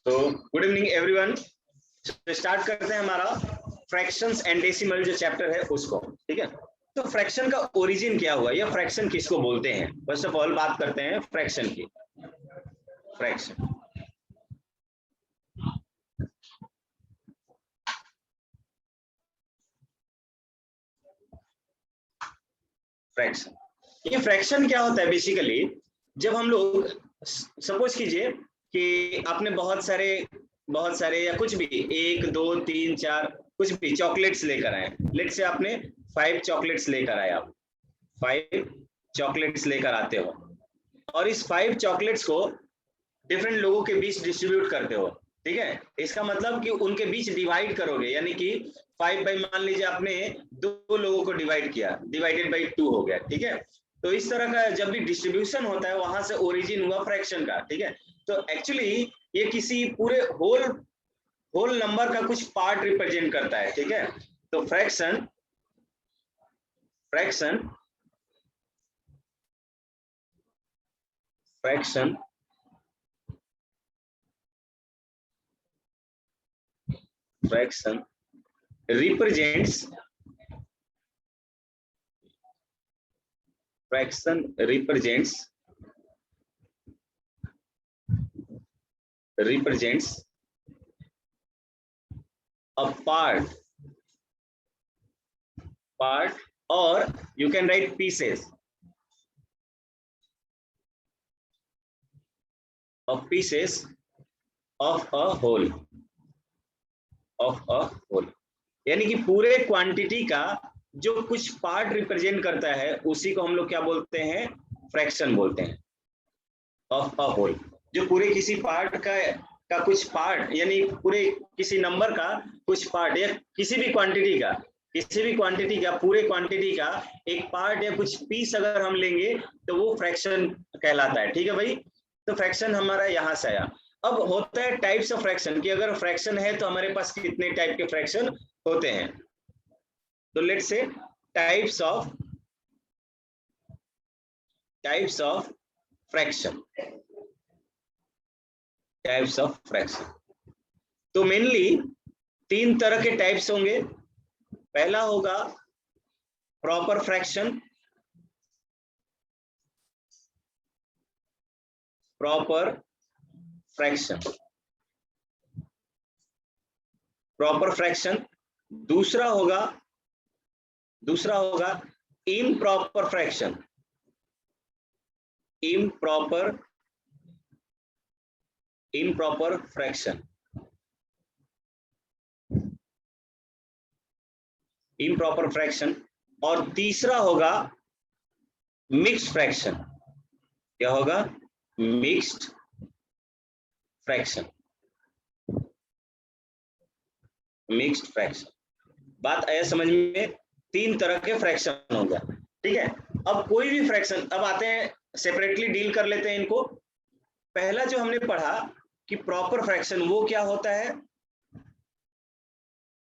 तो good evening everyone. Start करते हैं हमारा फ्रैक्शंस एंड डेसिमल जो चैप्टर है उसको। ठीक है, तो फ्रैक्शन का ओरिजिन क्या हुआ, या फ्रैक्शन किसको बोलते हैं। फर्स्ट ऑफ ऑल बात करते हैं फ्रैक्शन की। फ्रैक्शन फ्रैक्शन ये फ्रैक्शन क्या होता है बेसिकली, जब हम लोग सपोज कीजिए कि आपने बहुत सारे या कुछ भी 1 2 3 4 कुछ भी चॉकलेट्स लेकर आए। लेट से आपने 5 चॉकलेट्स लेकर आए, आप 5 चॉकलेट्स लेकर आते हो और इस 5 चॉकलेट्स को डिफरेंट लोगों के बीच डिस्ट्रीब्यूट करते हो। ठीक है, इसका मतलब कि उनके बीच डिवाइड करोगे, यानी कि 5 बाई मान लीजिए आपने 2 लोगों को डिवाइड किया, डिवाइडेड बाई 2 हो गया। ठीक है, तो इस तरह का जब भी डिस्ट्रीब्यूशन होता है वहां से ओरिजिन हुआ फ्रैक्शन का। ठीक है, तो एक्चुअली ये किसी पूरे होल नंबर का कुछ पार्ट रिप्रेजेंट करता है। ठीक है, तो fraction represents a part or you can write pieces of a whole यानी कि पूरे क्वांटिटी का जो कुछ पार्ट रिप्रेजेंट करता है उसी को हम लोग क्या बोलते हैं, फ्रैक्शन बोलते हैं ऑफ अ होल। जो पूरे किसी पार्ट का कुछ पार्ट, यानी पूरे किसी नंबर का कुछ पार्ट या किसी भी क्वांटिटी का पूरे क्वांटिटी का एक पार्ट या कुछ पीस अगर हम लेंगे तो वो फ्रैक्शन कहलाता है। ठीक है भाई, तो फ्रैक्शन हमारा यहाँ से आया। अब होता है टाइप्स ऑफ फ्रैक्शन, कि अगर फ्रैक्शन है तो हमारे पास कितने टाइप के फ्रैक्शन होते हैं। तो let's say types of fraction तो मेनली 3 तरह के टाइप्स होंगे। पहला होगा प्रॉपर फ्रैक्शन, प्रॉपर फ्रैक्शन। दूसरा होगा इम्प्रॉपर फ्रैक्शन, इम्प्रॉपर फ्रैक्शन। और तीसरा होगा मिक्स्ड फ्रैक्शन। क्या होगा? Mixed fraction. बात आया समझ में? 3 तरह के फ्रैक्शन हो गया। ठीक है, अब कोई भी फ्रैक्शन, अब आते हैं सेपरेटली डील कर लेते हैं इनको। पहला जो हमने पढ़ा कि प्रॉपर फ्रैक्शन, वो क्या होता है?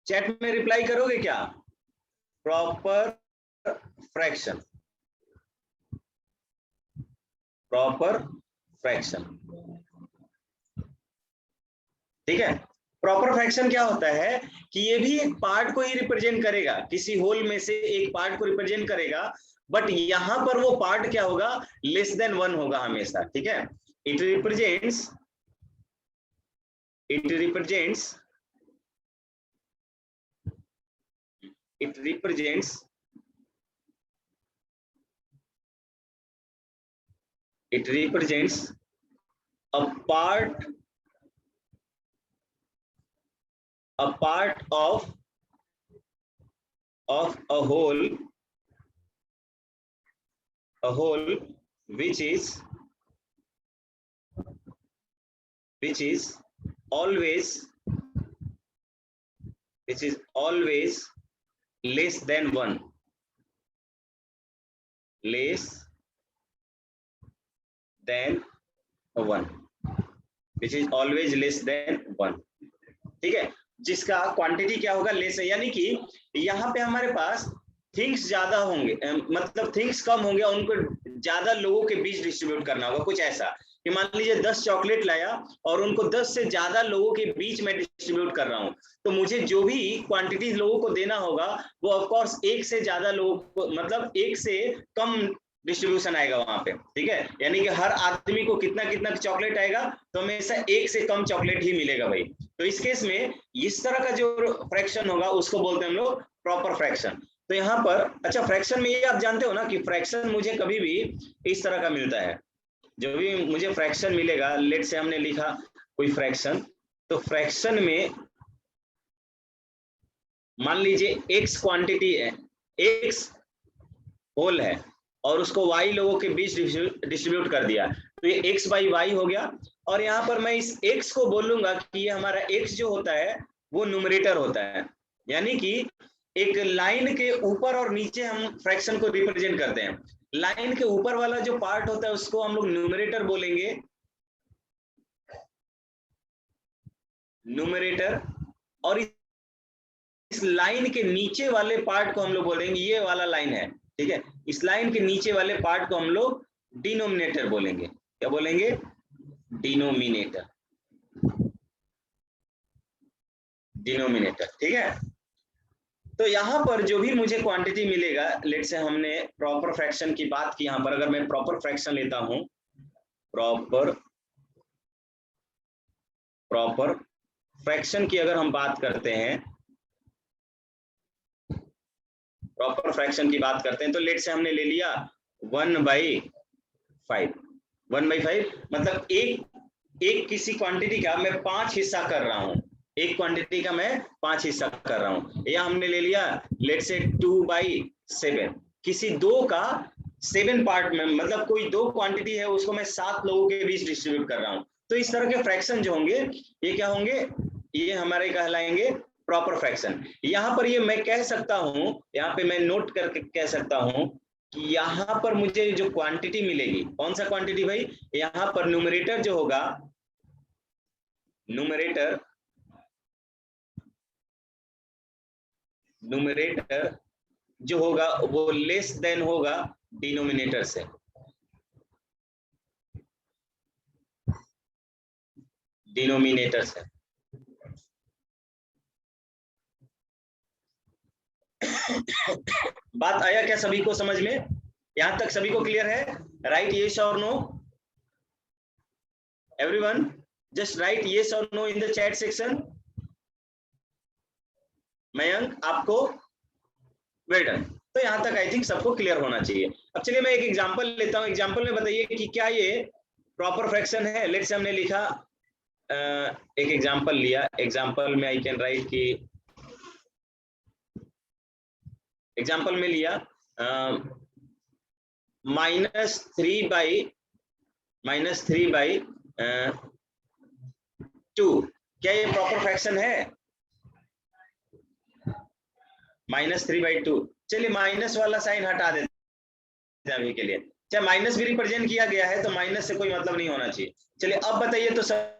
चैट में रिप्लाई करोगे क्या? प्रॉपर फ्रैक्शन ठीक है, प्रॉपर फ्रैक्शन क्या होता है कि ये भी एक पार्ट को ही रिप्रेजेंट करेगा, किसी होल में से एक पार्ट को रिप्रेजेंट करेगा, बट यहां पर वो पार्ट क्या होगा? लेस देन 1 होगा हमेशा। ठीक है, it represents a part of a whole which is always less than 1. Which is always less than 1. ठीक है, जिसका क्वांटिटी क्या होगा? लेस है, यानी कि यहाँ पे हमारे पास थिंग्स ज्यादा होंगे, मतलब थिंग्स कम होंगे, उनको ज्यादा लोगों के बीच डिस्ट्रीब्यूट करना होगा, कुछ ऐसा। कि मान लीजिए 10 चॉकलेट लाया और उनको 10 से ज्यादा लोगों के बीच में डिस्ट्रीब्यूट कर रहा हूं, तो मुझे जो भी क्वांटिटी लोगों को देना होगा वो ऑफ कोर्स एक से ज्यादा लोगों को, मतलब एक से कम डिस्ट्रीब्यूशन आएगा वहां पे, ठीक है। यानी कि हर आदमी को कितना कितना चॉकलेट आएगा, तो हमेशा एक से कम चॉकलेट ही मिलेगा भाई। तो इस केस में इस तरह का जो फ्रैक्शन होगा उसको बोलते हैं हम लोग प्रॉपर फ्रैक्शन। तो यहाँ पर अच्छा, फ्रैक्शन में ये आप जानते हो ना कि फ्रैक्शन मुझे कभी भी इस तरह का मिलता है। जो भी मुझे फ्रैक्शन मिलेगा, लेट से हमने लिखा कोई फ्रैक्शन, तो फ्रैक्शन में मान लीजिए x क्वांटिटी है, x होल है और उसको y लोगों के बीच डिस्ट्रीब्यूट कर दिया, तो ये x बाई वाई हो गया। और यहाँ पर मैं इस x को बोलूंगा कि ये हमारा x जो होता है वो न्यूमरेटर होता है। यानी कि एक लाइन के ऊपर और नीचे हम फ्रैक्शन को रिप्रेजेंट करते हैं। लाइन के ऊपर वाला जो पार्ट होता है उसको हम लोग न्यूमरेटर बोलेंगे, न्यूमरेटर। और इस लाइन के नीचे वाले पार्ट को हम लोग बोलेंगे, ये वाला लाइन है, ठीक है, इस लाइन के नीचे वाले पार्ट को हम लोग डिनोमिनेटर बोलेंगे। क्या बोलेंगे? डिनोमिनेटर, डिनोमिनेटर, ठीक है। तो यहाँ पर जो भी मुझे क्वांटिटी मिलेगा, लेट से हमने प्रॉपर फ्रैक्शन की बात की, यहाँ पर अगर मैं प्रॉपर फ्रैक्शन लेता हूं, प्रॉपर फ्रैक्शन की अगर हम बात करते हैं, प्रॉपर फ्रैक्शन की बात करते हैं, तो लेट से हमने ले लिया 1/5। 1/5 मतलब एक किसी क्वांटिटी का मैं 5 हिस्सा कर रहा हूं, एक क्वांटिटी का मैं 5 हिस्सा कर रहा हूं। या हमने ले लिया लेट से 2/7, किसी दो का 7 पार्ट में, मतलब कोई दो क्वांटिटी है उसको मैं 7 लोगों के बीच डिस्ट्रीब्यूट कर रहा हूं। तो इस तरह के फ्रैक्शन जो होंगे ये क्या होंगे, ये हमारे कहलाएंगे प्रॉपर फ्रैक्शन। यहाँ पर ये मैं कह सकता हूं, यहाँ पे मैं नोट करके कह सकता हूं कि यहाँ पर मुझे जो क्वांटिटी मिलेगी, कौन सा क्वांटिटी भाई, यहाँ पर न्यूमरेटर जो होगा, न्यूमरेटर जो होगा वो लेस देन होगा डिनोमिनेटर से। डिनोमिनेटर से बात आया क्या सभी को समझ में? यहां तक सभी को क्लियर है? राइट यस और no? Everyone just right yes और no in the chat section. Mayank आपको? Well done. तो यहां तक आई थिंक सबको क्लियर होना चाहिए। अब चलिए मैं एक एग्जांपल लेता हूं, एग्जांपल में बताइए कि क्या ये प्रॉपर फ्रैक्शन है। लेट्स से हमने लिखा एक एग्जांपल लिया, एग्जांपल में आई कैन राइट कि एग्जांपल में लिया -3/2। क्या ये प्रॉपर फ्रैक्शन है? -3/2। चलिए माइनस वाला साइन हटा देते हैं अभी के लिए, चाहे माइनस भी रिप्रेजेंट किया गया है तो माइनस से कोई मतलब नहीं होना चाहिए। चलिए अब बताइए तो सर,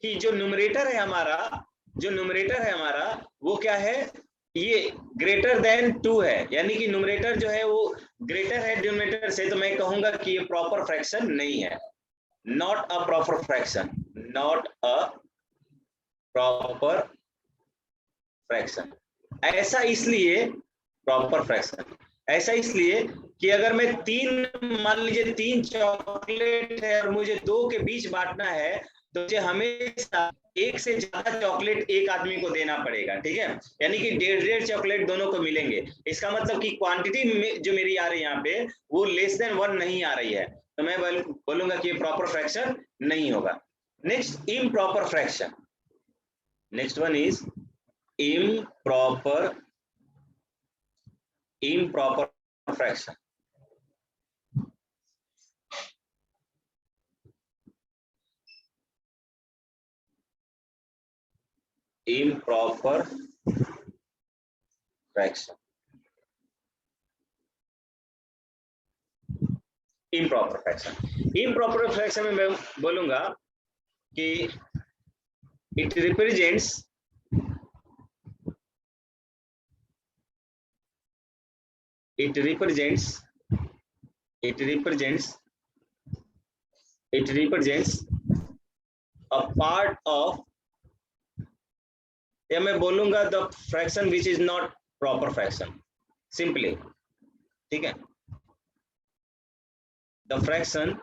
कि जो न्यूमरेटर है हमारा, जो न्यूमरेटर है हमारा वो क्या है, ये ग्रेटर देन 2 है। यानी कि न्यूमरेटर जो है वो ग्रेटर है डिनोमिनेटर से, तो मैं कहूंगा कि ये प्रॉपर फ्रैक्शन नहीं है, not a proper fraction, not a proper fraction. ऐसा इसलिए प्रॉपर फ्रैक्शन, ऐसा इसलिए कि अगर मैं मान लीजिए 3 चॉकलेट है और मुझे 2 के बीच बांटना है, तो मुझे हमेशा एक से ज्यादा चॉकलेट एक आदमी को देना पड़ेगा, ठीक है। यानी कि 1.5 चॉकलेट दोनों को मिलेंगे। इसका मतलब कि क्वांटिटी जो मेरी आ रही है यहाँ पे वो लेस देन 1 नहीं आ रही है, तो मैं बोलूंगा कि ये प्रॉपर फ्रैक्शन नहीं होगा। Next improper fraction, next one is improper fraction। improper fraction improper fraction. Improper fraction में मैं बोलूंगा कि it represents a part of, या मैं बोलूंगा the fraction which is not proper fraction simply, ठीक है। The fraction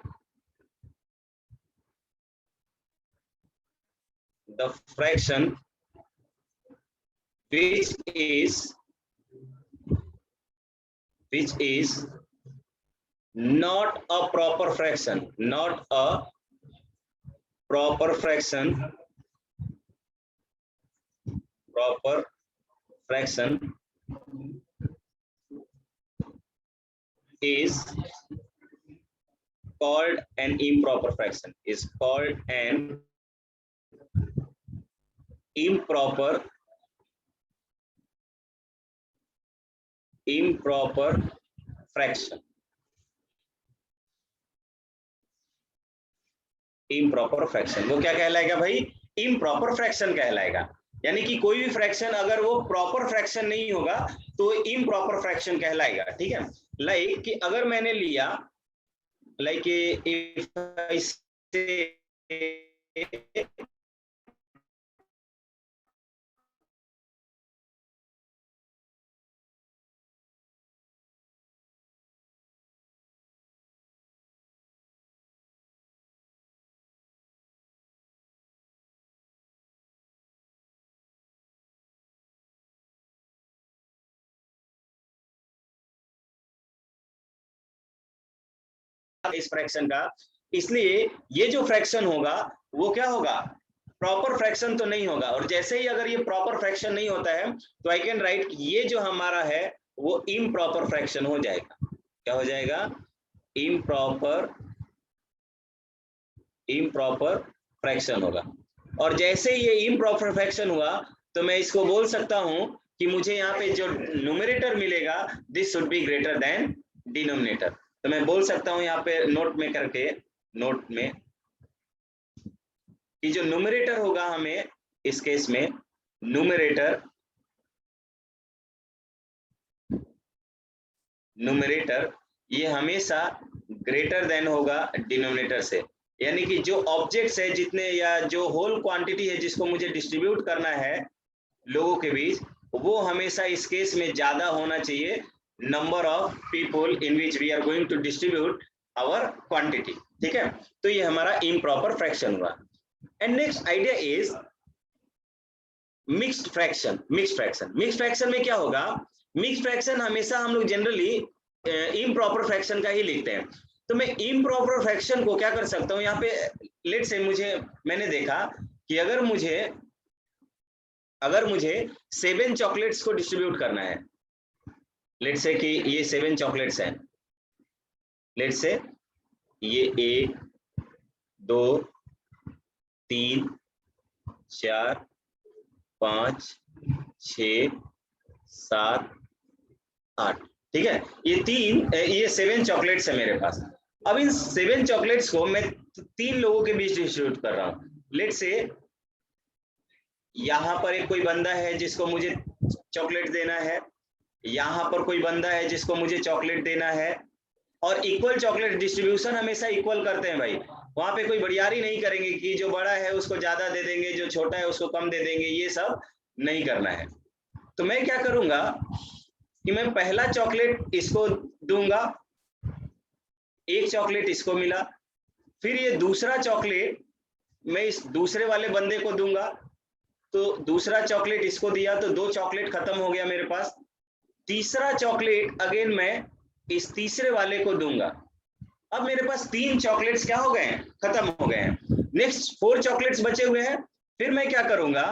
which is not a proper fraction, proper fraction is called an improper fraction, improper fraction। Improper fraction वो क्या कहलाएगा भाई? Improper fraction कहलाएगा। यानी कि कोई भी फ्रैक्शन अगर वो प्रॉपर फ्रैक्शन नहीं होगा तो इम्प्रॉपर फ्रैक्शन कहलाएगा, ठीक है। लाइक कि अगर मैंने लिया, लाइक इफ आई से इस फ्रैक्शन का, इसलिए ये जो फ्रैक्शन होगा वो क्या होगा? प्रॉपर फ्रैक्शन तो नहीं होगा। और जैसे ही अगर ये प्रॉपर फ्रैक्शन नहीं होता है तो आई कैन राइट ये जो हमारा है वो इम्प्रॉपर फ्रैक्शन हो जाएगा। क्या हो जाएगा? इम्प्रॉपर फ्रैक्शन होगा। और जैसे ही ये इम्प्रॉपर फ्रैक्शन हुआ तो मैं इसको बोल सकता हूं कि मुझे यहाँ पे जो न्यूमरेटर मिलेगा this should be greater than denominator. तो मैं बोल सकता हूं यहाँ पे नोट में करके, नोट में कि जो न्यूमरेटर होगा हमें इस केस में न्यूमरेटर ये हमेशा ग्रेटर देन होगा डिनोमिनेटर से। यानी कि जो ऑब्जेक्ट्स है जितने या जो होल क्वांटिटी है जिसको मुझे डिस्ट्रीब्यूट करना है लोगों के बीच, वो हमेशा इस केस में ज्यादा होना चाहिए number of people in which we are going to distribute our quantity, ठीक है। तो ये हमारा इम्प्रॉपर फ्रैक्शन हुआ। And next idea is mixed fraction. Mixed fraction में क्या होगा? मिक्स्ड फ्रैक्शन हमेशा हम लोग जनरली इम्प्रॉपर फ्रैक्शन का ही लिखते हैं। तो मैं इम्प्रॉपर फ्रैक्शन को क्या कर सकता हूँ यहाँ पे, लेट से मैंने देखा कि अगर मुझे 7 चॉकलेट्स को डिस्ट्रीब्यूट करना है, लेट से कि ये 7 चॉकलेट्स हैं, लेट से ये 1 2 3 4 5 6 7 8, ठीक है। ये 7 चॉकलेट्स है मेरे पास। अब इन 7 चॉकलेट्स को मैं 3 लोगों के बीच डिस्ट्रीब्यूट कर रहा हूँ। लेट से यहाँ पर एक कोई बंदा है जिसको मुझे चॉकलेट देना है, यहाँ पर कोई बंदा है जिसको मुझे चॉकलेट देना है। और इक्वल चॉकलेट डिस्ट्रीब्यूशन हमेशा इक्वल करते हैं भाई। वहां पे कोई बड़ियारी नहीं करेंगे कि जो बड़ा है उसको ज्यादा दे देंगे, जो छोटा है उसको कम दे देंगे, ये सब नहीं करना है। तो मैं क्या करूंगा कि मैं पहला चॉकलेट इसको दूंगा, एक चॉकलेट इसको मिला, फिर ये दूसरा चॉकलेट मैं इस दूसरे वाले बंदे को दूंगा, तो दूसरा चॉकलेट इसको दिया तो 2 चॉकलेट खत्म हो गया मेरे पास। तीसरा चॉकलेट अगेन मैं इस तीसरे वाले को दूंगा। अब मेरे पास 3 चॉकलेट्स क्या हो गए हैं? खत्म हो गए हैं। नेक्स्ट 4 चॉकलेट्स बचे हुए हैं। फिर मैं क्या करूंगा?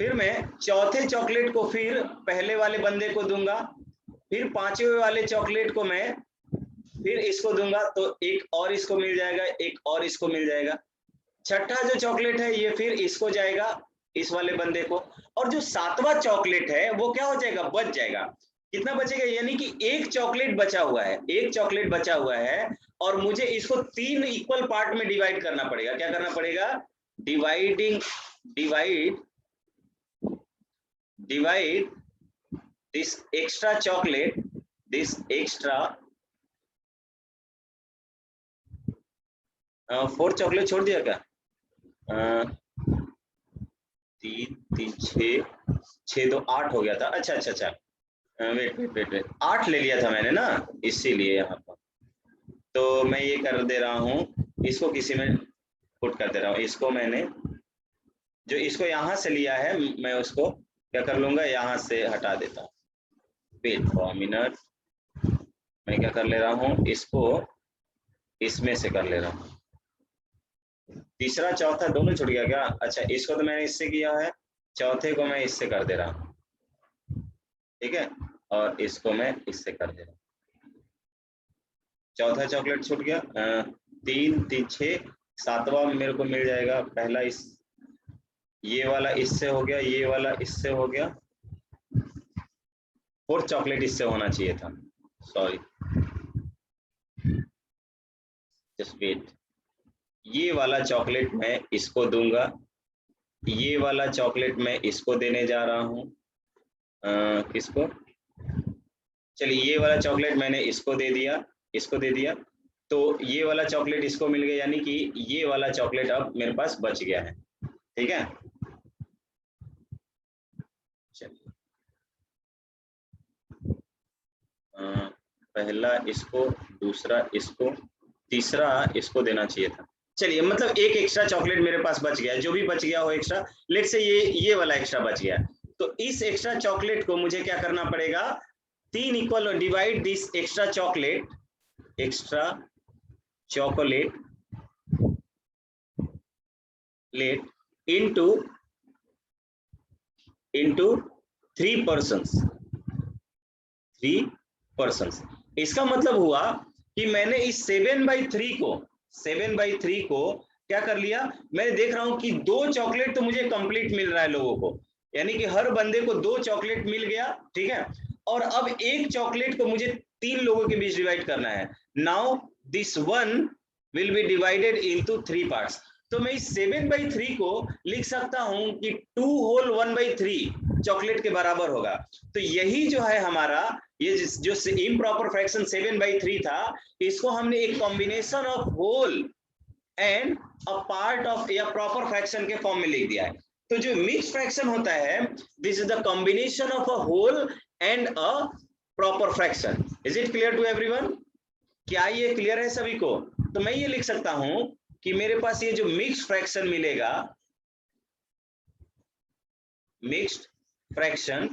फिर मैं चौथे चॉकलेट को फिर पहले वाले बंदे को दूंगा, फिर 5वें वाले चॉकलेट को मैं फिर इसको दूंगा, तो एक और इसको मिल जाएगा, एक और इसको मिल जाएगा। छठा जो चॉकलेट है ये फिर इसको जाएगा, इस वाले बंदे को। और जो 7वां चॉकलेट है वो क्या हो जाएगा? बच जाएगा। कितना बचेगा? यानी कि एक चॉकलेट बचा हुआ है, एक चॉकलेट बचा हुआ है। और मुझे इसको 3 इक्वल पार्ट में डिवाइड करना पड़ेगा। क्या करना पड़ेगा? Divide this extra chocolate, this extra 4 chocolate छोड़ दिया क्या? 3 3 6 तो 8 हो गया था। अच्छा, वेट 8 ले लिया था मैंने ना, इसीलिए यहाँ पर। तो मैं ये कर दे रहा हूँ, इसको किसी में पुट कर दे रहा हूँ। इसको मैंने जो इसको यहाँ से लिया है, मैं उसको क्या कर लूंगा, यहाँ से हटा देता हूँ। वेट फॉर मिनट, मैं क्या कर ले रहा हूँ, इसको इसमें से कर ले रहा हूँ। तीसरा चौथा दोनों छूट गया क्या? अच्छा, इसको तो मैंने इससे किया है, चौथे को मैं इससे कर दे रहा हूँ, ठीक है, और इसको मैं इससे कर दे रहा हूँ। चौथा चॉकलेट छूट गया। 3 3 6, 7वां मेरे को मिल जाएगा। पहला इस ये वाला इससे हो गया, ये वाला इससे हो गया, 4th चॉकलेट इससे होना चाहिए था, सॉरी, जस्ट वेट। ये वाला चॉकलेट मैं इसको दूंगा, ये वाला चॉकलेट मैं इसको देने जा रहा हूँ। किसको? चलिए, ये वाला चॉकलेट मैंने इसको दे दिया, इसको दे दिया, तो ये वाला चॉकलेट इसको मिल गया, यानी कि ये वाला चॉकलेट अब मेरे पास बच गया है, ठीक है। चलिए, पहला इसको, दूसरा इसको, तीसरा इसको देना चाहिए था। चलिए, मतलब एक एक्स्ट्रा चॉकलेट मेरे पास बच गया, जो भी बच गया हो एक्स्ट्रा, लेट से ये वाला एक्स्ट्रा बच गया, तो इस एक्स्ट्रा चॉकलेट को मुझे क्या करना पड़ेगा, 3 equal, divide this extra chocolate into 3 persons। इसका मतलब हुआ कि मैंने इस 7/3 को क्या कर लिया, मैं देख रहा हूं कि 2 चॉकलेट तो मुझे कंप्लीट मिल रहा है लोगों को, यानी कि हर बंदे को 2 चॉकलेट मिल गया, ठीक है। और अब एक चॉकलेट को मुझे 3 लोगों के बीच डिवाइड करना है। Now this one will be divided into 3 parts. तो मैं इस 7/3 को लिख सकता हूं कि 2 होल 1/3 चॉकलेट के बराबर होगा। तो यही जो है हमारा, ये जो इम्प्रॉपर फ्रैक्शन 7/3 था, इसको हमने एक combination of whole and a part of या प्रॉपर फ्रैक्शन के फॉर्म में लिख दिया है। तो जो मिक्स फ्रैक्शन होता है, this is the combination of a whole and a proper fraction. Is it clear to everyone? क्या ये क्लियर है सभी को? तो मैं ये लिख सकता हूं कि मेरे पास ये जो मिक्स फ्रैक्शन मिलेगा, मिक्स्ड फ्रैक्शन,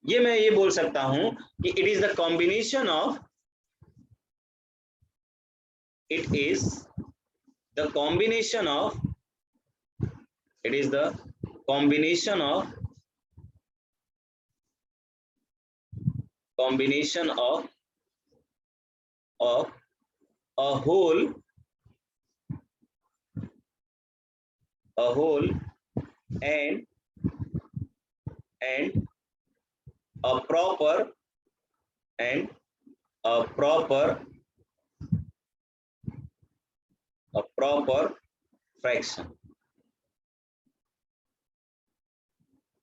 ये मैं ये बोल सकता हूं कि it is the combination of, it is the combination of of a whole and a proper fraction,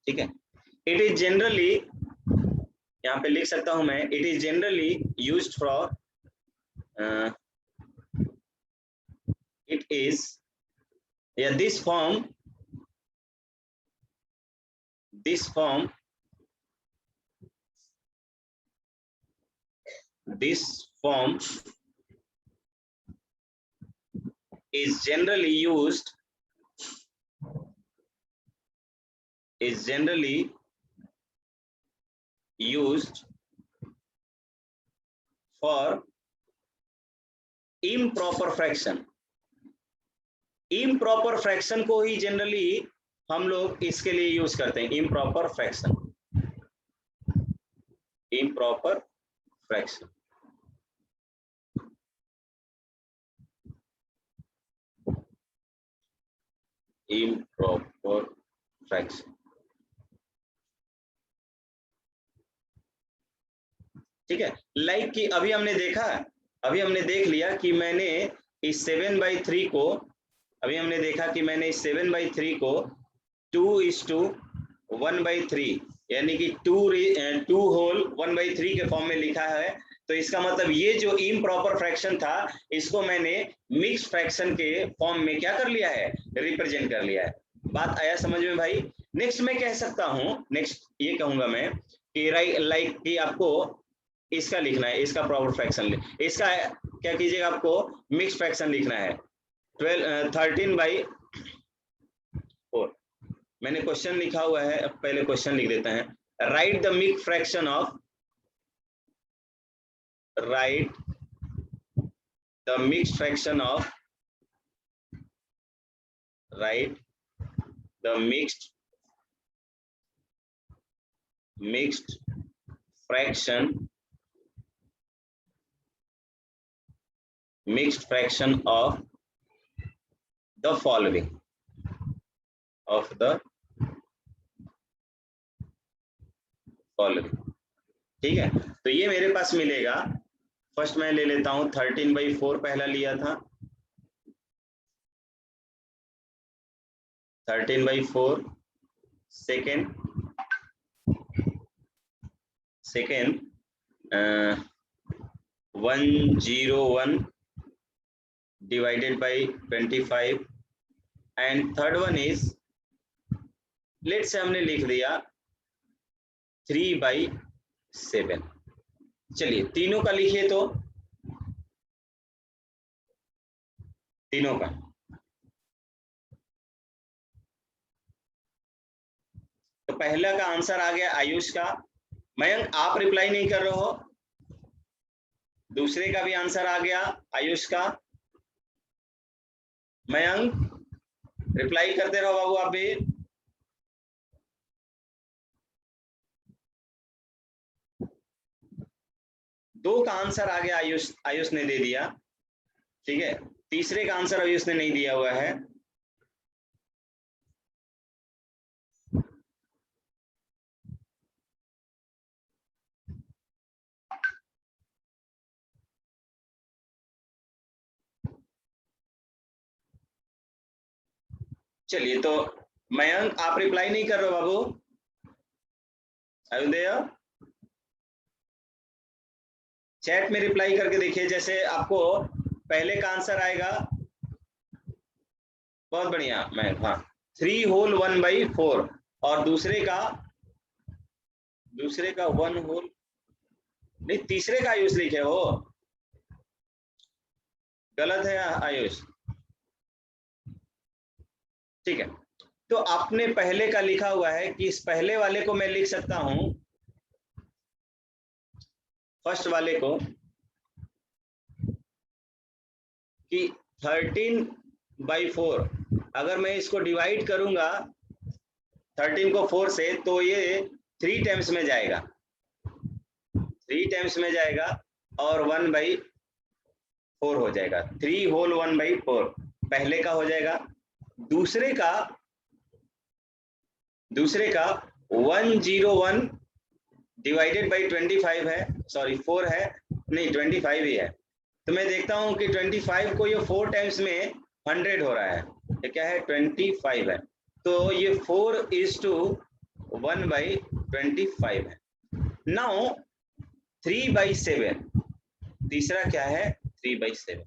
ठीक है। इट इज जनरली, यहाँ पे लिख सकता हूं मैं, it is generally used for, it is, yeah, this form is generally used for improper fraction। improper fraction को ही generally हम लोग इसके लिए यूज करते हैं, improper fraction। improper fraction ठीक है, लाइक कि अभी हमने देख लिया कि मैंने इस 7/3 को, अभी हमने देखा कि मैंने इस 7/3 को 2:1/3 यानी कि 2 होल 1/3 के फॉर्म में लिखा है। तो इसका मतलब ये जो इम्प्रॉपर फ्रैक्शन था इसको मैंने मिक्स फ्रैक्शन के फॉर्म में क्या कर लिया है, रिप्रेजेंट कर लिया है। बात आया समझ में भाई? नेक्स्ट मैं कह सकता हूं, नेक्स्ट ये कहूंगा मैं कि लाइक कि आपको इसका लिखना है, इसका प्रॉपर फ्रैक्शन, इसका क्या कीजिएगा, आपको मिक्स फ्रैक्शन लिखना है 13/4। मैंने क्वेश्चन लिखा हुआ है, पहले क्वेश्चन लिख देते हैं। Right the mix fraction of, write the mix fraction of, write the mixed fraction, mixed fraction of the following, of the following। ठीक है, तो ये मेरे पास मिलेगा, फर्स्ट मैं ले लेता हूं 13/4 पहला लिया था, 13/4 second 101 divided by 25 and third one is, let's say हमने लिख दिया 3/7। चलिए तीनों का लिखिए, तो तीनों का, तो पहला का आंसर आ गया आयुष का। मयंक आप रिप्लाई नहीं कर रहे हो, दूसरे का भी आंसर आ गया आयुष का। मयंक रिप्लाई करते रहो बाबू आप भी। दो का आंसर आ गया आयुष ने दे दिया, ठीक है, तीसरे का आंसर आयुष ने नहीं दिया हुआ है। चलिए, तो मयंक आप रिप्लाई नहीं कर रहे हो बाबू, अयोध्या चैट में रिप्लाई करके देखिए, जैसे आपको पहले का आंसर आएगा। बहुत बढ़िया मयंक, हाँ 3 होल 1/4 और दूसरे का 1 होल नहीं, तीसरे का आयुष लिखे हो, गलत है आयुष। ठीक है, तो आपने पहले का लिखा हुआ है कि इस पहले वाले को मैं लिख सकता हूं, फर्स्ट वाले को, कि 13/4 अगर मैं इसको डिवाइड करूंगा 13 को 4 से, तो ये 3 टाइम्स में जाएगा, 3 टाइम्स में जाएगा और 1/4 हो जाएगा, 3 होल 1/4 पहले का हो जाएगा। दूसरे का 101 डिवाइडेड बाई 25 है, सॉरी 4 है, नहीं 25 ही है। तो मैं देखता हूं कि 25 को ये 4 टाइम्स में 100 हो रहा है, ये क्या है 25 है, तो ये 4:1/25 है। नाउ 3/7, तीसरा क्या है 3/7।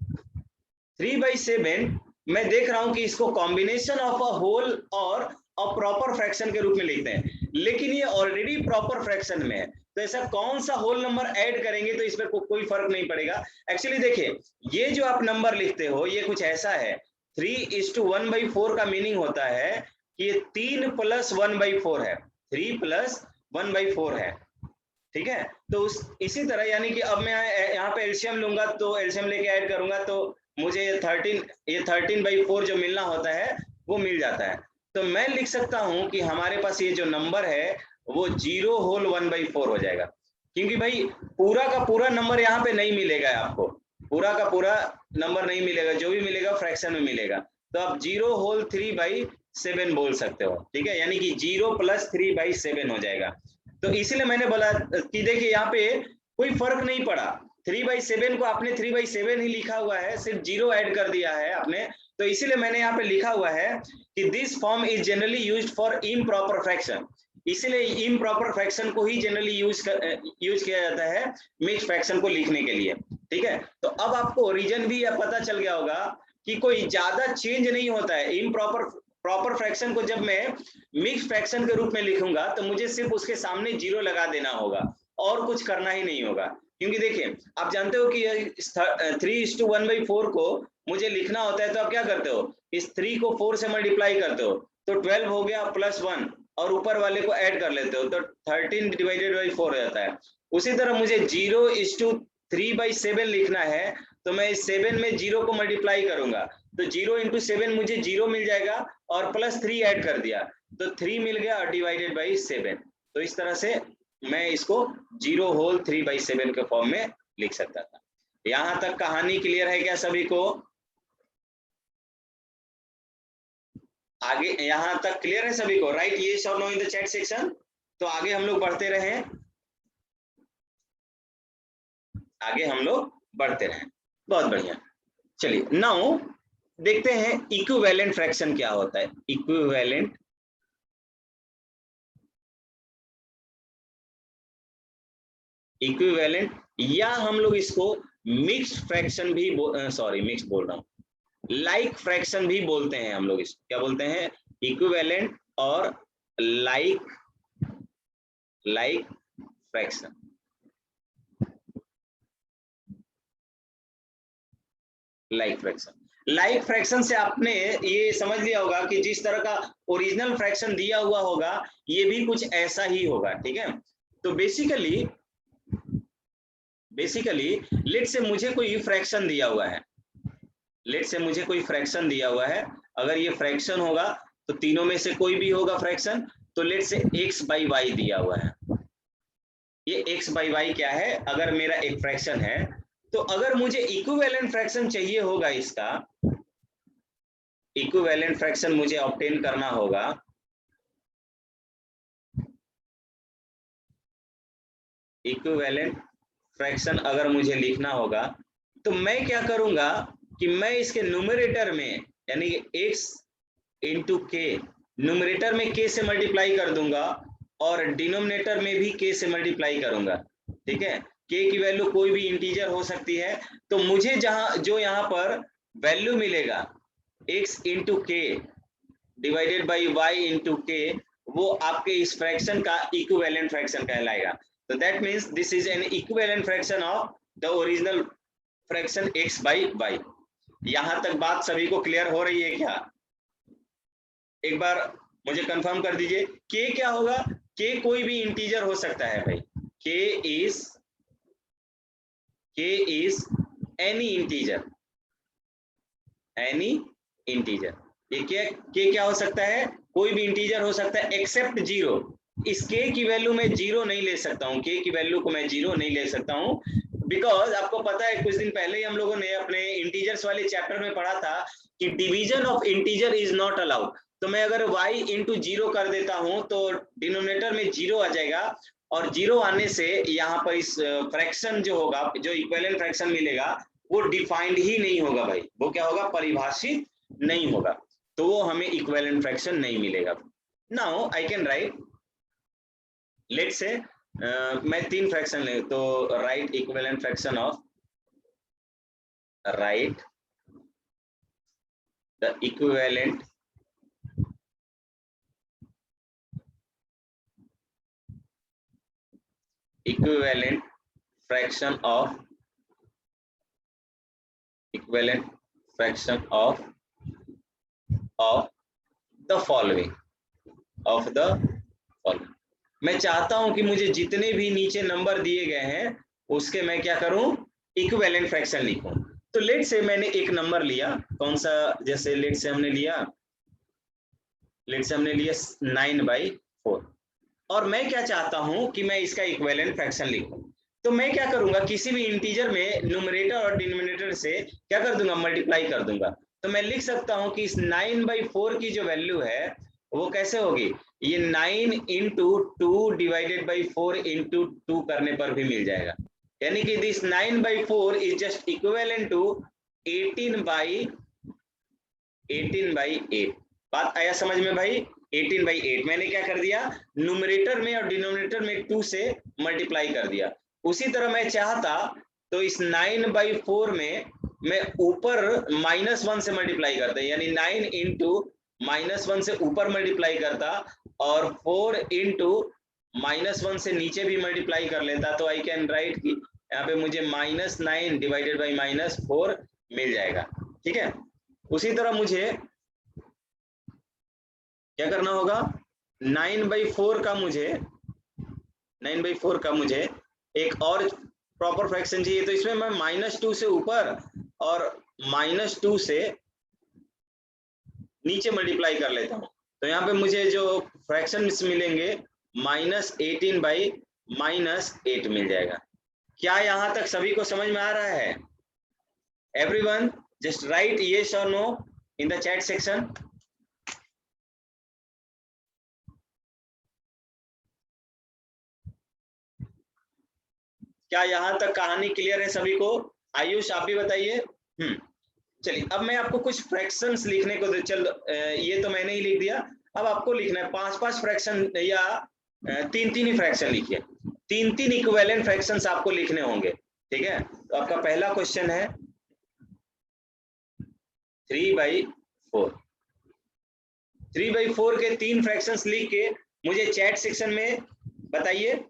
3/7 मैं देख रहा हूं कि इसको कॉम्बिनेशन ऑफ अ होल और अ प्रॉपर फ्रैक्शन के रूप में लिखते हैं, लेकिन ये ऑलरेडी प्रॉपर फ्रैक्शन में है, तो ऐसा कौन सा होल नंबर ऐड करेंगे तो इसमें कोई फर्क नहीं पड़ेगा। एक्चुअली देखिए, ये जो आप नंबर लिखते हो ये कुछ ऐसा है, 3:1/4 का मीनिंग होता है कि ये 3 + 1/4 है, 3 + 1/4 है, ठीक है। तो इसी तरह यानी कि अब मैं यहाँ पे एलसीएम लूंगा, तो एलसीएम लेके ऐड करूंगा तो मुझे ये 13/4 जो मिलना होता है वो मिल जाता है। तो मैं लिख सकता हूं कि हमारे पास ये जो नंबर है वो 0 होल 1/4 हो जाएगा, क्योंकि भाई पूरा का पूरा नंबर यहाँ पे नहीं मिलेगा, आपको पूरा का पूरा नंबर नहीं मिलेगा, जो भी मिलेगा फ्रैक्शन में मिलेगा। तो आप 0 होल 3/7 बोल सकते हो, ठीक है, यानी कि 0 + 3/7 हो जाएगा। तो इसीलिए मैंने बोला कि देखिए यहाँ पे कोई फर्क नहीं पड़ा। 3/7 को आपने 3/7 ही लिखा हुआ है, सिर्फ 0 ऐड कर दिया है आपने, तो इसीलिए मैंने यहाँ पे लिखा हुआ है कि this form is generally used for improper fraction. इसीलिए इम्प्रॉपर फ्रैक्शन को ही जनरली यूज किया जाता है मिक्स फ्रैक्शन को लिखने के लिए। ठीक है, तो अब आपको रीजन भी पता चल गया होगा कि कोई ज्यादा चेंज नहीं होता है। प्रॉपर फ्रैक्शन को जब मैं मिक्स फ्रैक्शन के रूप में लिखूंगा तो मुझे सिर्फ उसके सामने 0 लगा देना होगा और कुछ करना ही नहीं होगा। क्योंकि देखिए आप जानते हो कि 3:1/4 को मुझे लिखना होता है, तो आप क्या करते हो, इस 3 को 4 से मल्टीप्लाई करते हो तो 12 हो गया +1 और ऊपर वाले को ऐड कर लेते हो तो 13/4 हो जाता है। उसी तरह मुझे 0:3/7 लिखना है, तो मैं इस 7 में 0 को मल्टीप्लाई करूंगा तो 0 × 7 मुझे 0 मिल जाएगा और +3 ऐड कर दिया तो 3 मिल गया और /7। तो इस तरह से मैं इसको 0/3/7 के फॉर्म में लिख सकता था। यहां तक कहानी क्लियर है क्या सभी को? आगे यहां तक क्लियर है सभी को? राइट यस और no in the chat section. तो आगे हम लोग बढ़ते रहें, आगे हम लोग बढ़ते रहें। बहुत बढ़िया। चलिए नाउ देखते हैं इक्विवेलेंट फ्रैक्शन क्या होता है। इक्विवेलेंट या हम लोग इसको मिक्स्ड फ्रैक्शन भी मिक्स बोल रहा हूं, लाइक फ्रैक्शन भी बोलते हैं हम लोग। इसको क्या बोलते हैं? इक्विवेलेंट और लाइक फ्रैक्शन। लाइक फ्रैक्शन से आपने ये समझ लिया होगा कि जिस तरह का ओरिजिनल फ्रैक्शन दिया हुआ होगा ये भी कुछ ऐसा ही होगा। ठीक है, तो बेसिकली लेट से मुझे कोई फ्रैक्शन दिया हुआ है, अगर ये फ्रैक्शन होगा तो तीनों में से कोई भी होगा फ्रैक्शन। तो लेट से x/y दिया हुआ है। ये x/y क्या है? अगर मेरा एक फ्रैक्शन है तो अगर मुझे इक्विवेलेंट फ्रैक्शन चाहिए होगा, इसका इक्विवेलेंट फ्रैक्शन मुझे ऑब्टेन करना होगा, इक्विवेलेंट फ्रैक्शन अगर मुझे लिखना होगा तो मैं क्या करूंगा कि मैं इसके न्यूमरेटर में यानी कि x × k, न्यूमरेटर में k से मल्टीप्लाई कर दूंगा और डिनोमिनेटर में भी k से मल्टीप्लाई करूंगा। ठीक है, k की वैल्यू कोई भी इंटीजर हो सकती है, तो मुझे जो यहाँ पर वैल्यू मिलेगा x × k divided by y × k, वो आपके इस फ्रैक्शन का इक्विवेलेंट फ्रैक्शन कहलाएगा। तो that means this is an equivalent fraction of the original fraction x/y। यहां तक बात सभी को क्लियर हो रही है क्या? एक बार मुझे कंफर्म कर दीजिए। k क्या होगा? k कोई भी इंटीजर हो सकता है भाई। k is any integer। ये k क्या हो सकता है? कोई भी इंटीजर हो सकता है एक्सेप्ट 0। इस k की वैल्यू में 0 नहीं ले सकता हूँ, k की वैल्यू को मैं 0 नहीं ले सकता हूँ, बिकॉज आपको पता है कुछ दिन पहले ही हम लोगों ने अपने इंटीजर्स वाले चैप्टर में पढ़ा था कि division of integer is not allowed. तो मैं अगर y × 0 कर देता हूं तो डिनोमिनेटर में 0 आ जाएगा और 0 आने से यहाँ पर इस फ्रैक्शन जो होगा, जो इक्विवेलेंट फ्रैक्शन मिलेगा वो डिफाइंड ही नहीं होगा भाई। वो क्या होगा? परिभाषित नहीं होगा, तो वो हमें इक्विवेलेंट फ्रैक्शन नहीं मिलेगा। Now I can write, let's say मैं 3 फ्रैक्शन ले तो write equivalent fraction of, write the equivalent fraction of the following। मैं चाहता हूं कि मुझे जितने भी नीचे नंबर दिए गए हैं उसके मैं क्या करूं? इक्विवेलेंट फ्रैक्शन लिखूं। तो लेट से मैंने एक नंबर लिया, कौन सा? जैसे लेट से हमने लिया 9/4 और मैं क्या चाहता हूं कि मैं इसका इक्विवेलेंट फ्रैक्शन लिखूं। तो मैं क्या करूंगा? किसी भी इंटीजर में न्यूमरेटर और डिनोमिनेटर से क्या कर दूंगा? मल्टीप्लाई कर दूंगा। तो मैं लिख सकता हूं कि इस 9/4 की जो वैल्यू है वो कैसे होगी? ये 9 × 2 डिवाइडेड बाई 4 × 2 करने पर भी मिल जाएगा। यानी कि this 9/4 is just equivalent to 18/8। बात आया समझ में भाई? 18/8 मैंने क्या कर दिया, न्यूमरेटर में और डिनोमिनेटर में 2 से मल्टीप्लाई कर दिया। उसी तरह मैं चाहता तो इस 9/4 में मैं ऊपर -1 से मल्टीप्लाई करता, यानी 9 इंटू -1 से ऊपर मल्टीप्लाई करता और 4 इंटू -1 से नीचे भी मल्टीप्लाई कर लेता, तो आई कैन राइट कि यहाँ पे मुझे -9 डिवाइडेड बाई -4 मिल जाएगा। ठीक है, उसी तरह मुझे क्या करना होगा, 9/4 का मुझे एक और प्रॉपर फ्रैक्शन चाहिए, तो इसमें मैं -2 से ऊपर और -2 से नीचे मल्टीप्लाई कर लेता हूँ। तो यहाँ पे मुझे जो फ्रैक्शन मिलेंगे -18/-8 मिल जाएगा। क्या यहाँ तक सभी को समझ में आ रहा है? एवरीवन जस्ट राइट yes और no in the chat section. क्या यहाँ तक कहानी क्लियर है सभी को? आयुष आप भी बताइए। चलिए, अब मैं आपको कुछ फ्रैक्शंस लिखने को दे, चल ये तो मैंने ही लिख दिया, अब आपको लिखना है 5-5 फ्रैक्शन या 3-3 ही फ्रैक्शन लिखिए, 3-3 इक्विवेलेंट फ्रैक्शंस आपको लिखने होंगे। ठीक है, तो आपका पहला क्वेश्चन है 3/4। 3/4 के 3 फ्रैक्शंस लिख के मुझे चैट सेक्शन में बताइए।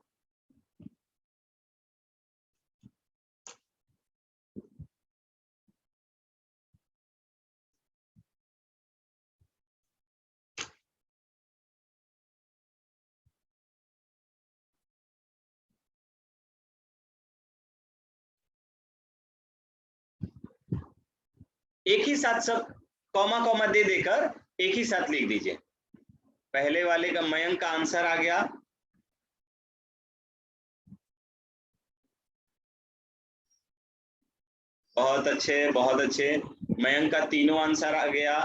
एक ही साथ सब कॉमा कॉमा दे देकर एक ही साथ लिख दीजिए। पहले वाले का मयंक का आंसर आ गया, बहुत अच्छे बहुत अच्छे, मयंक का तीनों आंसर आ गया।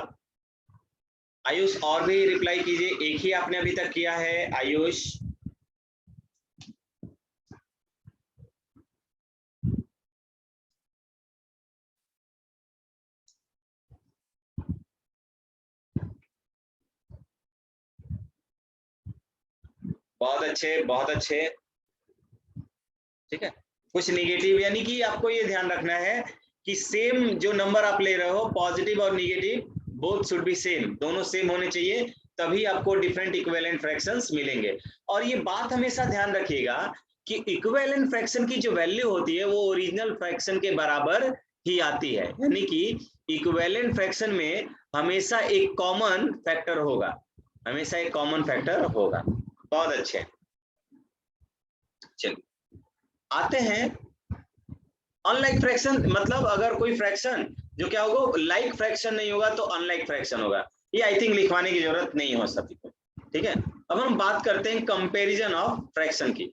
आयुष और भी रिप्लाई कीजिए, एक ही आपने अभी तक किया है आयुष। बहुत अच्छे बहुत अच्छे। ठीक है, कुछ निगेटिव, यानी कि आपको ये ध्यान रखना है कि सेम जो नंबर आप ले रहे हो, पॉजिटिव और negative both should be same, दोनों सेम होने चाहिए, तभी आपको डिफरेंट इक्विवेलेंट फ्रैक्शंस मिलेंगे। और ये बात हमेशा ध्यान रखिएगा कि इक्विवेलेंट फ्रैक्शन की जो वैल्यू होती है वो ओरिजिनल फ्रैक्शन के बराबर ही आती है, यानी कि इक्विवेलेंट फ्रैक्शन में हमेशा एक कॉमन फैक्टर होगा, हमेशा एक कॉमन फैक्टर होगा। बहुत अच्छे, चलिए आते हैं अनलाइक फ्रैक्शन। मतलब अगर कोई फ्रैक्शन जो क्या होगा, लाइक फ्रैक्शन नहीं होगा तो अनलाइक फ्रैक्शन होगा, ये आई थिंक लिखवाने की जरूरत नहीं हो सभी को। ठीक है, अब हम बात करते हैं कंपैरिजन ऑफ फ्रैक्शन की।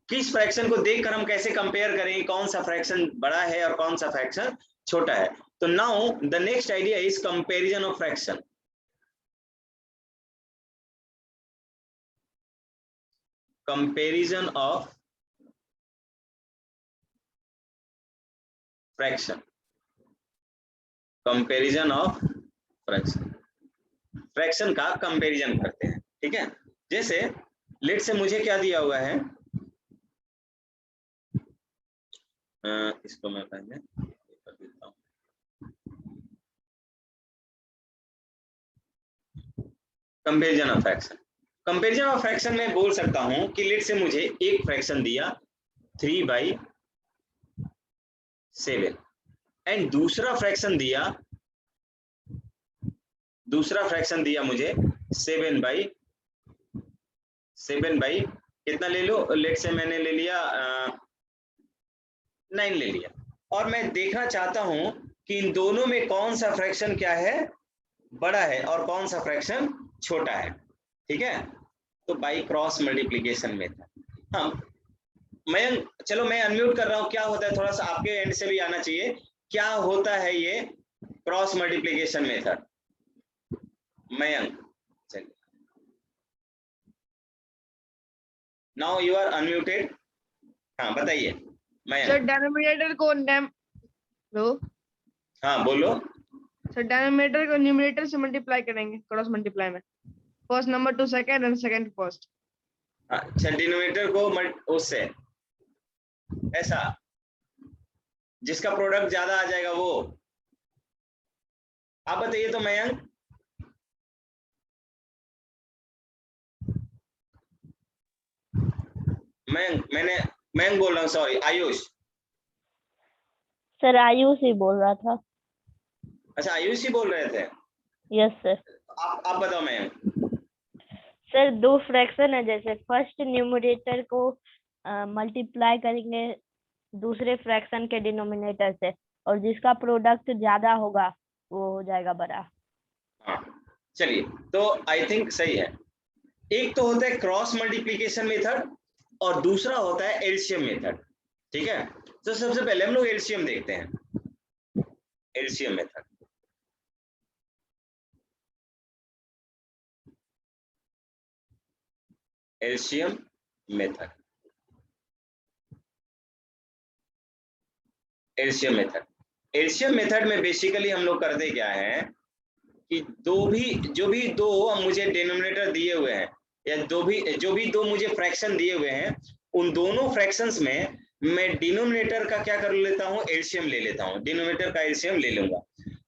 किस फ्रैक्शन को देखकर हम कैसे कंपेयर करेंगे, कौन सा फ्रैक्शन बड़ा है और कौन सा फ्रैक्शन छोटा है। तो now the next idea is comparison of fraction. Comparison of fraction, comparison of fraction, fraction का कंपैरिजन करते हैं। ठीक है, जैसे लेट से मुझे क्या दिया हुआ है, इसको मैं पहले कर देता हूँ। Comparison of fraction, comparison of fraction में बोल सकता हूं कि लेट से मुझे एक फ्रैक्शन दिया 3/7 एंड दूसरा फ्रैक्शन दिया मुझे 7/7 कितना ले लो, लेट से मैंने ले लिया 9 ले लिया, और मैं देखना चाहता हूं कि इन दोनों में कौन सा फ्रैक्शन क्या है, बड़ा है और कौन सा फ्रैक्शन छोटा है। ठीक है, तो बाई क्रॉस मल्टीप्लीकेशन मेथड हम, मैं चलो मैं अनम्यूट कर रहा हूं, क्या होता है थोड़ा सा आपके एंड से भी आना चाहिए, क्या होता है ये क्रॉस मल्टीप्लीकेशन मेथड। मयंक, चलिए नाउ यू आर अनम्यूटेड, हाँ बताइए। मैं सर डिनोमिनेटर को हाँ बोलो। सर डिनोमिनेटर को न्यूमरेटर से मल्टीप्लाई करेंगे क्रॉस मल्टीप्लाई में, first number to second and second to first. अच्छा डिनोमिनेटर को उससे ऐसा जिसका प्रोडक्ट ज्यादा आ जाएगा वो। आप बताइए तो मयंक। मयंक बोल रहा हूँ, सॉरी आयुष। सर आयुष ही बोल रहा था। अच्छा आयुष ही बोल रहे थे। Yes sir. आप बताओ मयंक। सर दो फ्रैक्शन है, जैसे फर्स्ट न्यूमरेटर को मल्टीप्लाई करेंगे दूसरे फ्रैक्शन के डिनोमिनेटर से, और जिसका प्रोडक्ट ज्यादा होगा वो हो जाएगा बड़ा। हाँ चलिए, तो आई थिंक सही है। एक तो होता है क्रॉस मल्टीप्लीकेशन मेथड और दूसरा होता है एलसीएम मेथड। ठीक है, तो सबसे पहले हम लोग एलसीएम देखते हैं। LCM method, LCM method, LCM method. LCM method में बेसिकली हम लोग करते क्या है कि जो भी दो मुझे डिनोमिनेटर दिए हुए हैं या जो भी दो मुझे फ्रैक्शन दिए हुए हैं, उन दोनों फ्रैक्शंस में मैं डिनोमिनेटर का क्या कर लेता हूं, एलसीएम ले लेता हूं। डिनोमिनेटर का एलसीएम ले लूंगा,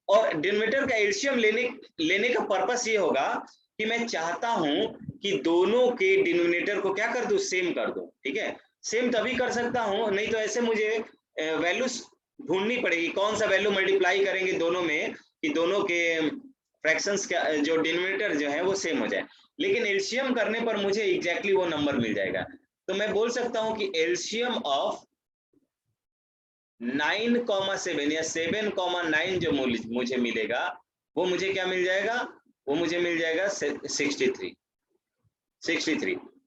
और डिनोमिनेटर का एलसीएम लेने का पर्पस ये होगा कि मैं चाहता हूं कि दोनों के डिनोमिनेटर को क्या कर दूं, सेम कर दूं। ठीक है, सेम तभी कर सकता हूं, नहीं तो ऐसे मुझे वैल्यूज ढूंढनी पड़ेगी, कौन सा वैल्यू मल्टीप्लाई करेंगे दोनों में कि दोनों के फ्रैक्शंस का जो डिनोमिनेटर जो है वो सेम हो जाए। लेकिन एलसीएम करने पर मुझे एग्जैक्टली वो नंबर मिल जाएगा। तो मैं बोल सकता हूं कि एलसीएम ऑफ 9,7 या 7,9 जो मुझे मिलेगा वो मुझे क्या मिल जाएगा, वो मुझे मिल जाएगा 63।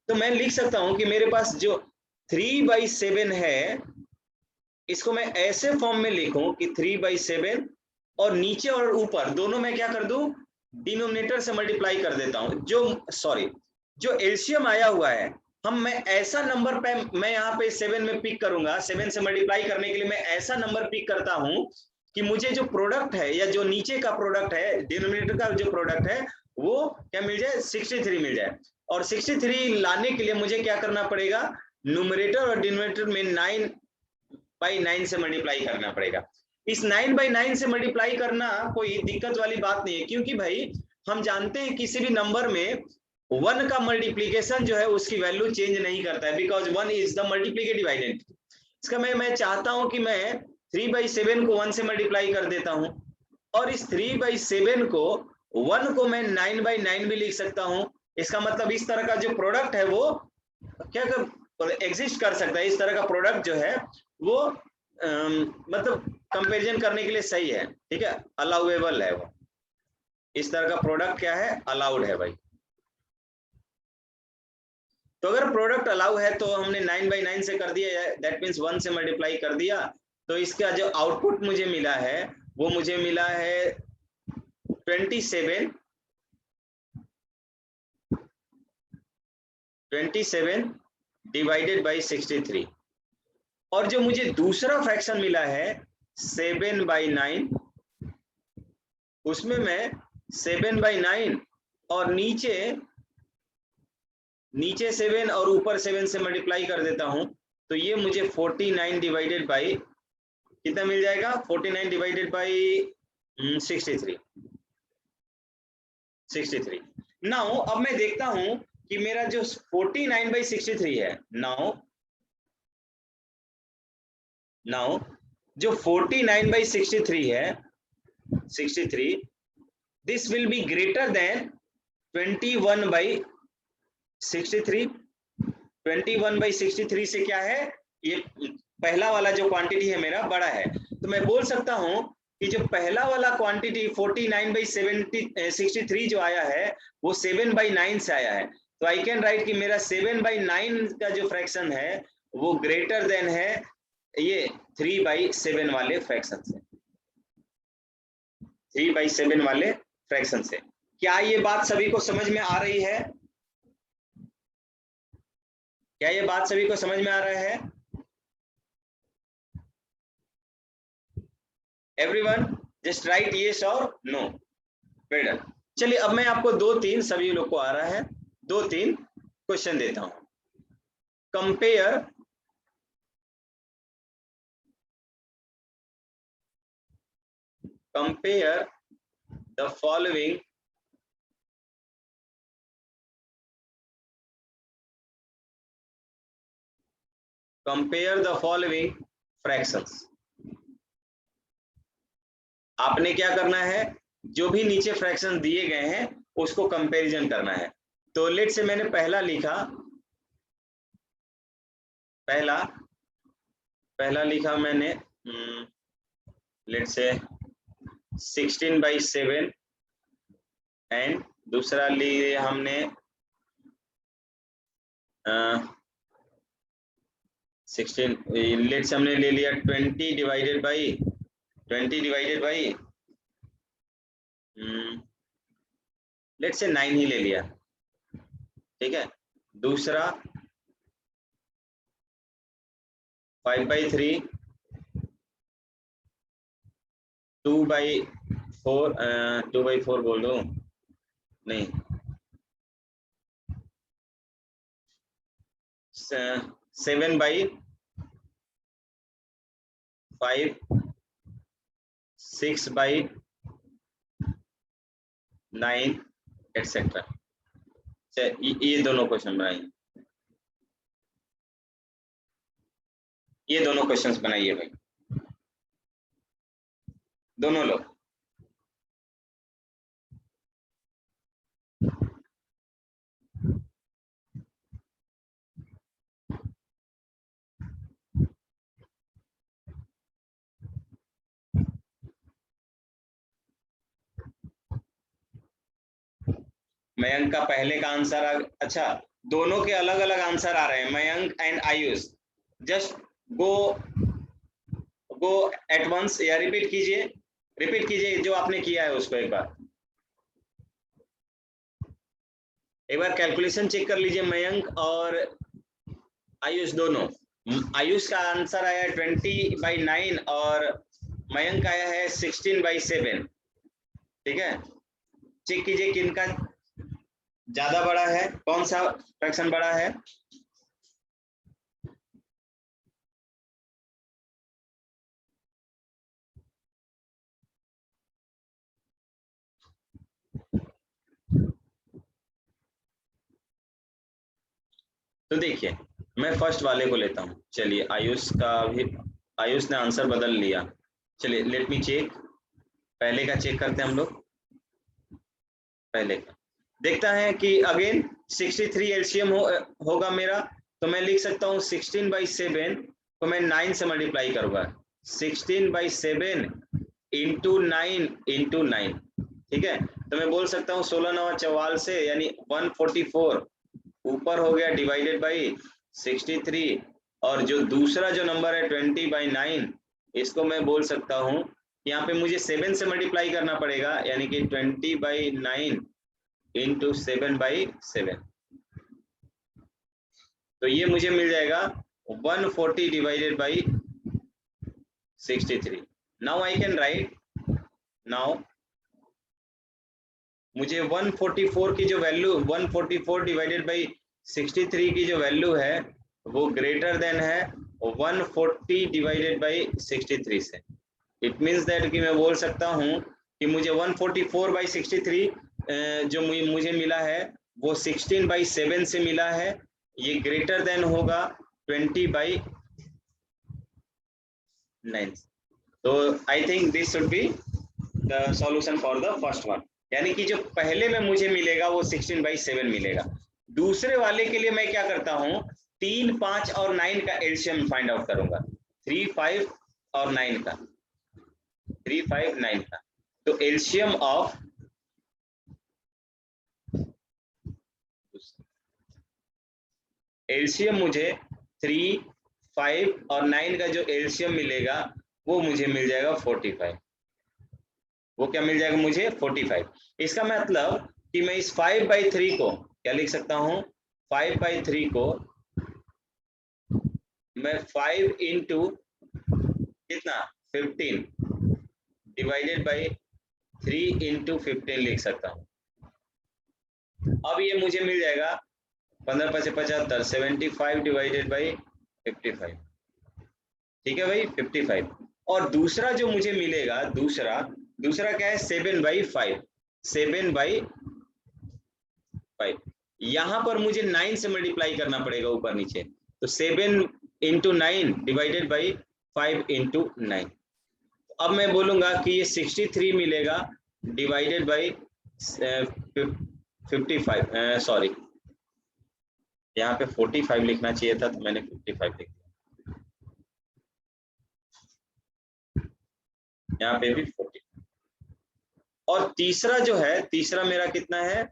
तो मैं लिख सकता हूं कि मेरे पास जो 3/7 है, इसको मैं ऐसे फॉर्म में लिखूं कि 3/7 और नीचे और ऊपर दोनों में क्या कर दूं, डिनोमिनेटर से मल्टीप्लाई कर देता हूं। जो एलसीएम आया हुआ है, मैं ऐसा नंबर पे मैं यहाँ पे 7 में पिक करूंगा, 7 से मल्टीप्लाई करने के लिए मैं ऐसा नंबर पिक करता हूं कि मुझे जो प्रोडक्ट है या जो नीचे का प्रोडक्ट है, डिनोमिनेटर का जो प्रोडक्ट है वो क्या मिल जाए, 63 मिल जाए। और 63 लाने के लिए मुझे क्या करना पड़ेगा, न्यूमरेटर और डिनोमिनेटर में 9/9 से मल्टीप्लाई करना पड़ेगा। इस 9/9 से मल्टीप्लाई करना कोई दिक्कत वाली बात नहीं है, क्योंकि भाई हम जानते हैं किसी भी नंबर में 1 का मल्टीप्लीकेशन जो है उसकी वैल्यू चेंज नहीं करता है, because 1 is the multiplicative identity. इसका मैं चाहता हूं कि मैं 3/7 को 1 से मल्टीप्लाई कर देता हूं, और इस 3/7 को 1 को मैं 9/9 भी लिख सकता हूं। इसका मतलब इस तरह का जो प्रोडक्ट है वो क्या एग्जिस्ट कर सकता है, इस तरह का प्रोडक्ट जो है वो मतलब कंपैरिजन करने के लिए सही है। ठीक है, अलाउएबल है वो, इस तरह का प्रोडक्ट क्या है, अलाउड है भाई। तो अगर प्रोडक्ट अलाउ है तो हमने 9/9 से कर दिया, दैट मीन्स 1 से मल्टीप्लाई कर दिया, तो इसका जो आउटपुट मुझे मिला है वो मुझे मिला है 27 डिवाइडेड बाई 63। और जो मुझे दूसरा फ्रैक्शन मिला है 7/9, उसमें मैं 7/9 और नीचे 7 और ऊपर 7 से मल्टीप्लाई कर देता हूं, तो ये मुझे 49 डिवाइडेड बाई कितना मिल जाएगा, 49 डिवाइडेड बाई 63। नाउ अब मैं देखता हूं कि मेरा जो 49/63 है, नाउ जो 49/63 है, 63, this will be greater than 21/63। 21/63 से क्या है, ये पहला वाला जो क्वांटिटी है मेरा बड़ा है, तो मैं बोल सकता हूं कि जो पहला वाला क्वांटिटी 49/63 जो आया है वो 7/9 से आया है। तो आई कैन राइट कि मेरा 7/9 का जो फ्रैक्शन है वो ग्रेटर देन है ये 3/7 वाले फ्रैक्शन से, 3/7 वाले फ्रैक्शन से। क्या ये बात सभी को समझ में आ रही है? क्या ये बात सभी को समझ में आ रहा है? एवरीवन जस्ट राइट यस और नो। Well done. चलिए अब मैं आपको 2-3, सभी लोग को आ रहा है, 2-3 क्वेश्चन देता हूं। Compare the following fractions. आपने क्या करना है, जो भी नीचे फ्रैक्शन दिए गए हैं उसको कंपैरिजन करना है। तो लेट से मैंने पहला लिखा, पहला लिखा मैंने लेट से 16/7 एंड दूसरा लिए हमने 16, लेट से हमने ले लिया 20 डिवाइडेड बाई लेट से 9 ही ले लिया, ठीक है। दूसरा 5/3 2/4 बोल दो, नहीं 7/5 6/9 एटसेट्रा। ये दोनों क्वेश्चन बनाइए, ये दोनों क्वेश्चंस बनाइए भाई, दोनों लोग। मयंक का पहले का आंसर अच्छा, दोनों के अलग अलग आंसर आ रहे हैं, Mayank and Ayush. Just go at once, या रिपीट कीजिए जो आपने किया है उसको एक बार कैलकुलेशन चेक कर लीजिए, मयंक और आयुष दोनों। आयुष का आंसर आया है 20/9 और मयंक आया है 16/7, ठीक है। चेक कीजिए किनका ज्यादा बड़ा है, कौन सा फ्रैक्शन बड़ा है। तो देखिए मैं फर्स्ट वाले को लेता हूं। चलिए आयुष ने आंसर बदल लिया। चलिए लेट मी चेक, पहले का चेक करते हैं हम लोग। पहले का देखता है कि अगेन 63 एलसीएम होगा मेरा, तो मैं लिख सकता हूँ 16/7 को मैं 9 से मल्टीप्लाई करूंगा। 16/7 इंटू 9, ठीक है। तो मैं बोल सकता हूँ 16×9 = 44 यानी 144 ऊपर हो गया डिवाइडेड बाई 63, और जो दूसरा जो नंबर है 20/9 इसको मैं बोल सकता हूँ, यहाँ पे मुझे 7 से मल्टीप्लाई करना पड़ेगा, यानी कि 20/9 इंटू 7/7, तो ये मुझे मिल जाएगा 140 divided by 63। Now I can right, now मुझे 144 की जो वैल्यू 144 डिवाइडेड बाई 63 की जो वैल्यू है वो ग्रेटर देन है 140 डिवाइडेड बाई 63 से। इट मीन्स दैट कि मैं बोल सकता हूँ कि मुझे 144/63 जो मुझे मिला है वो 16/7 से मिला है, ये ग्रेटर देन होगा 20/9। तो I think this should be the solution for the first one, यानी कि जो पहले में मुझे मिलेगा वो 16/7 मिलेगा। दूसरे वाले के लिए मैं क्या करता हूँ, 3, 5 और 9 का एलसीएम फाइंड आउट करूंगा, 3, 5 और 9 का, 3, 5, 9 का। तो एलसीएम ऑफ मुझे 3, 5 और 9 का जो एलसीएम मिलेगा वो मुझे मिल जाएगा 45। वो क्या मिल जाएगा मुझे 45। इसका मतलब कि मैं इस 5/3 को क्या लिख सकता हूँ, 5/3 को मैं 5 इंटू कितना 15 डिवाइडेड बाई 3 इंटू 15 लिख सकता हूँ। अब ये मुझे मिल जाएगा 15 5 75, 75 डिवाइडेड बाई 55, ठीक है भाई 55। और दूसरा जो मुझे मिलेगा, दूसरा क्या है 7/5, 7/5। यहाँ पर मुझे 9 से मल्टीप्लाई करना पड़ेगा ऊपर नीचे, तो 7 इंटू 9 डिवाइडेड बाई 5 इंटू 9। अब मैं बोलूंगा कि ये 63 मिलेगा डिवाइडेड बाई 55, सॉरी यहाँ पे 45 लिखना चाहिए था, तो मैंने 55 लिख दिया, यहाँ पे भी 40। और तीसरा जो है, तीसरा मेरा कितना है,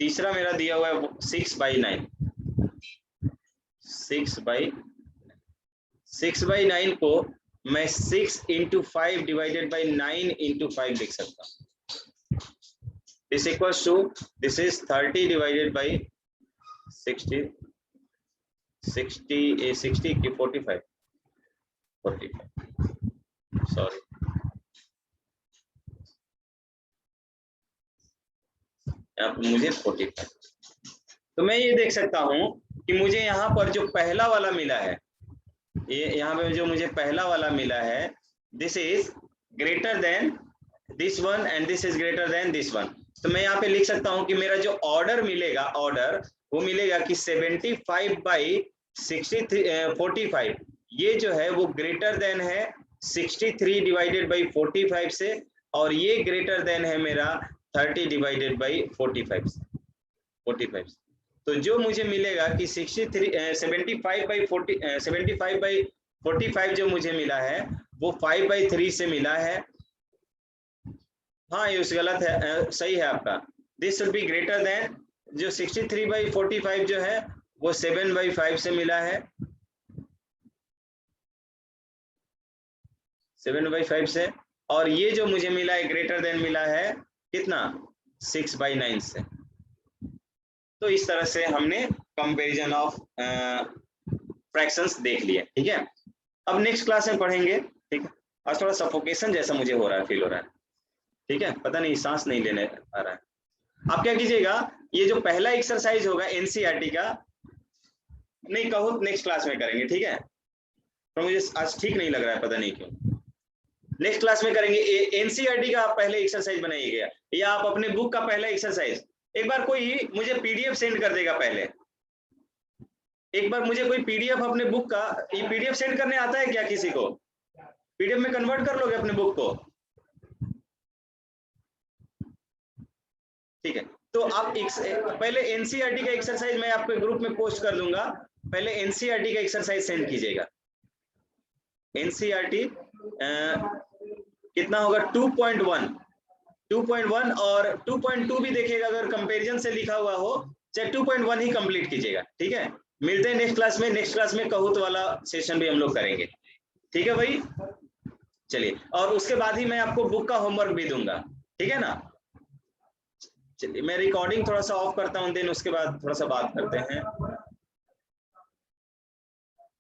तीसरा मेरा दिया हुआ है 6/9, 6/9 को मैं 6 इंटू 5 डिवाइडेड बाई 9 इंटू 5 लिख सकता हूँ। This equals to, this is 30 divided by 60 की 45, सॉरी यहाँ पर मुझे 45। तो मैं ये देख सकता हूं कि मुझे यहाँ पर जो पहला वाला मिला है, ये यहाँ पे जो मुझे पहला वाला मिला है, this is greater than this one and this is greater than this one. तो मैं यहाँ पे लिख सकता हूँ कि मेरा जो ऑर्डर मिलेगा, ऑर्डर वो मिलेगा कि 75/45, ये जो है वो ग्रेटर देन है 63 डिवाइडेड बाई 45 से, और ये ग्रेटर देन है मेरा 30 डिवाइडेड बाई 45 से। तो जो मुझे मिलेगा कि 75/45 जो मुझे मिला है वो 5/3 से मिला है। हाँ ये गलत है, सही है आपका। This will be greater than, जो 63/45 जो है वो 7/5 से मिला है, 7/5 से। और ये जो मुझे मिला है ग्रेटर देन मिला है कितना, 6/9 से। तो इस तरह से हमने कंपैरिजन ऑफ फ्रैक्शंस देख लिए, ठीक है। अब नेक्स्ट क्लास में पढ़ेंगे, ठीक है। आज थोड़ा सफोकेशन जैसा मुझे हो रहा है, फील हो रहा है, ठीक है, पता नहीं सांस नहीं लेने आ रहा है। आप क्या कीजिएगा, ये जो पहला एक्सरसाइज होगा एनसीईआरटी का, नहीं कहूँ नेक्स्ट क्लास में करेंगे, ठीक है। तो मुझे आज ठीक नहीं लग रहा है, पता नहीं क्यों। नेक्स्ट क्लास में करेंगे। एनसीईआरटी का आप पहले एक्सरसाइज बनाइएगा, या आप अपने बुक का पहला एक्सरसाइज, एक बार कोई मुझे पीडीएफ सेंड कर देगा पहले, एक बार मुझे कोई पीडीएफ अपने बुक का, ये पीडीएफ सेंड करने आता है क्या किसी को? पीडीएफ में कन्वर्ट कर लोगे अपने बुक को, ठीक है। तो आप पहले एनसीईआरटी का एक्सरसाइज मैं आपके ग्रुप में पोस्ट कर दूंगा, पहले एनसीईआरटी का एक्सरसाइज सेंड कीजिएगा। एनसीईआरटी कितना होगा 2.1 और 2.2 भी देखिएगा, अगर कंपैरिजन से लिखा हुआ हो, चाहे 2.1 ही कंप्लीट कीजिएगा, ठीक है। मिलते हैं नेक्स्ट क्लास में। नेक्स्ट क्लास में कहूत वाला सेशन भी हम लोग करेंगे, ठीक है भाई। चलिए, और उसके बाद ही मैं आपको बुक का होमवर्क भी दूंगा, ठीक है ना। चलिए मैं रिकॉर्डिंग थोड़ा सा ऑफ करता हूँ, देन उसके बाद थोड़ा सा बात करते हैं।